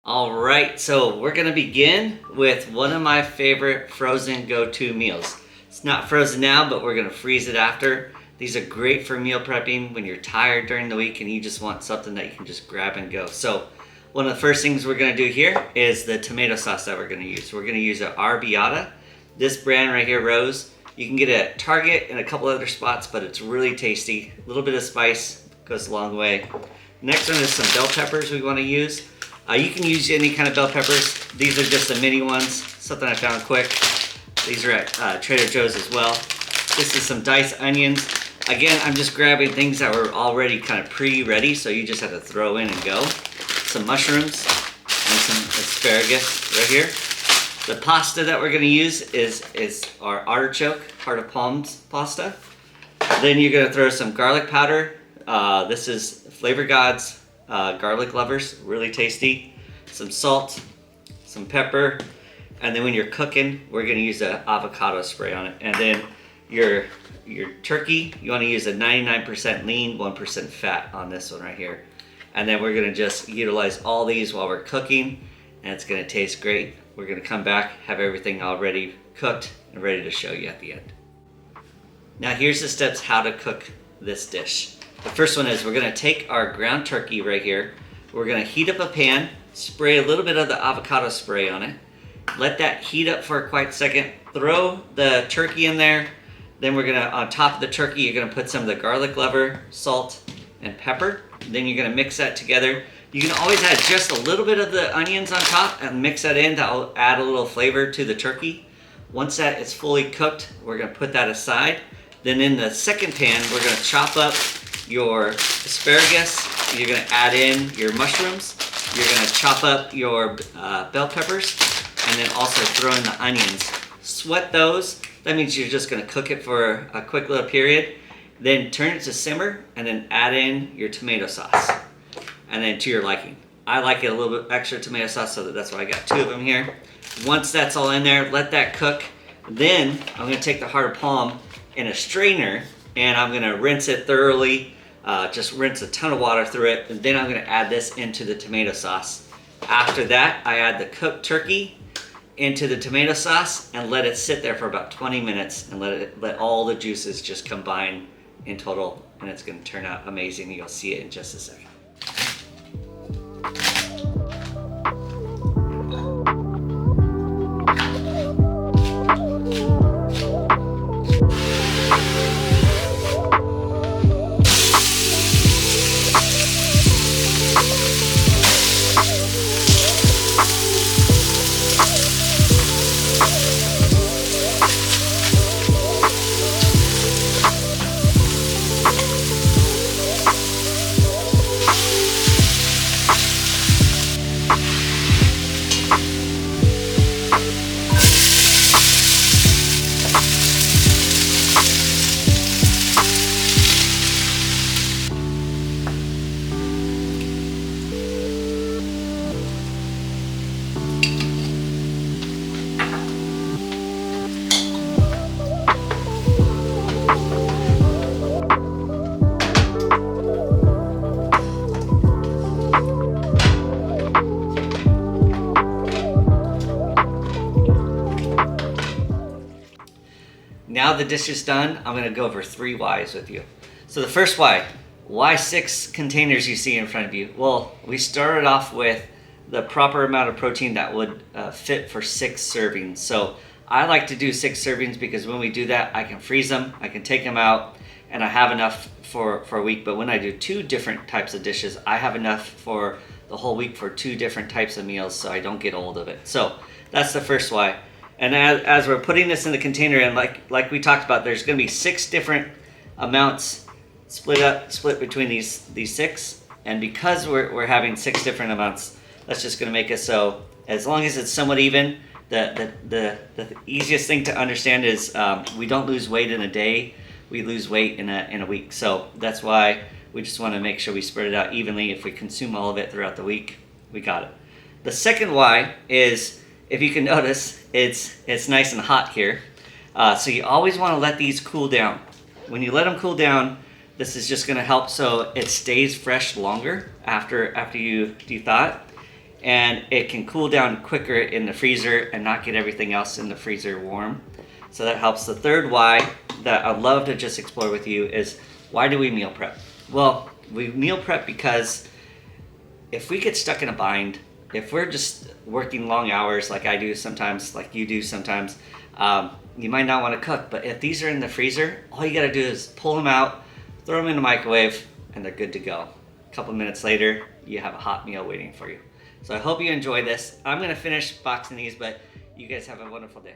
All right, so we're gonna begin with one of my favorite frozen go-to meals. It's not frozen now, but we're gonna freeze it after. These are great for meal prepping when you're tired during the week and you just want something that you can just grab and go. So one of the first things we're gonna do here is the tomato sauce that we're gonna use. We're gonna use an Arrabbiata. This brand right here, Rose. You can get it at Target and a couple other spots, but it's really tasty. A little bit of spice goes a long way. Next one is some bell peppers we wanna use. You can use any kind of bell peppers. These are just the mini ones, something I found quick. These are at Trader Joe's as well. This is some diced onions. Again, I'm just grabbing things that were already kind of pre-ready, so you just have to throw in and go. Some mushrooms and some asparagus right here. The pasta that we're gonna use is our artichoke, heart of palms pasta. Then you're gonna throw some garlic powder. This is Flavor God's garlic lovers, really tasty. Some salt, some pepper, and then when you're cooking, we're gonna use an avocado spray on it. And then your turkey, you wanna use a 99% lean, 1% fat on this one right here. And then we're gonna just utilize all these while we're cooking, and it's gonna taste great. We're gonna come back, have everything already cooked and ready to show you at the end. Now here's the steps how to cook this dish. The first one is we're gonna take our ground turkey right here. We're gonna heat up a pan, spray a little bit of the avocado spray on it. Let that heat up for quite a second. Throw the turkey in there. Then we're gonna, on top of the turkey, you're gonna put some of the garlic clover, salt, and pepper. Then you're gonna mix that together. You can always add just a little bit of the onions on top and mix that in. That'll add a little flavor to the turkey. Once that is fully cooked, we're gonna put that aside. Then in the second pan, we're gonna chop up your asparagus, you're gonna add in your mushrooms, you're gonna chop up your bell peppers, and then also throw in the onions. Sweat those. That means you're just gonna cook it for a quick little period. Then turn it to simmer, and then add in your tomato sauce. And then to your liking. I like it a little bit extra tomato sauce, so that's why I got 2 of them here. Once that's all in there, let that cook. Then I'm gonna take the heart of palm in a strainer, and I'm gonna rinse it thoroughly. Just rinse a ton of water through it, and then I'm gonna add this into the tomato sauce. After that, I add the cooked turkey into the tomato sauce and let it sit there for about 20 minutes and let all the juices just combine in total, and it's gonna turn out amazing. You'll see it in just a second. Now the dish is done, I'm gonna go over 3 whys with you. So the first why 6 containers you see in front of you? Well, we started off with the proper amount of protein that would fit for 6 servings. So I like to do 6 servings because when we do that, I can freeze them, I can take them out, and I have enough for a week. But when I do 2 different types of dishes, I have enough for the whole week for 2 different types of meals, so I don't get old of it. So that's the first why. And as we're putting this in the container, and like we talked about, there's going to be 6 different amounts split between these 6. And because we're having 6 different amounts, that's just going to make it so as long as it's somewhat even. The easiest thing to understand is we don't lose weight in a day; we lose weight in a week. So that's why we just want to make sure we spread it out evenly. If we consume all of it throughout the week, we got it. The second why is, if you can notice, it's nice and hot here. So you always want to let these cool down. When you let them cool down, this is just going to help so it stays fresh longer after you thaw it. and it can cool down quicker in the freezer and not get everything else in the freezer warm. So that helps. The third why that I'd love to just explore with you is, why do we meal prep? Well, we meal prep because if we get stuck in a bind, if we're just working long hours like I do sometimes, like you do sometimes, you might not want to cook. But if these are in the freezer, all you got to do is pull them out, throw them in the microwave, and they're good to go. A couple minutes later, you have a hot meal waiting for you. So I hope you enjoy this. I'm going to finish boxing these, but you guys have a wonderful day.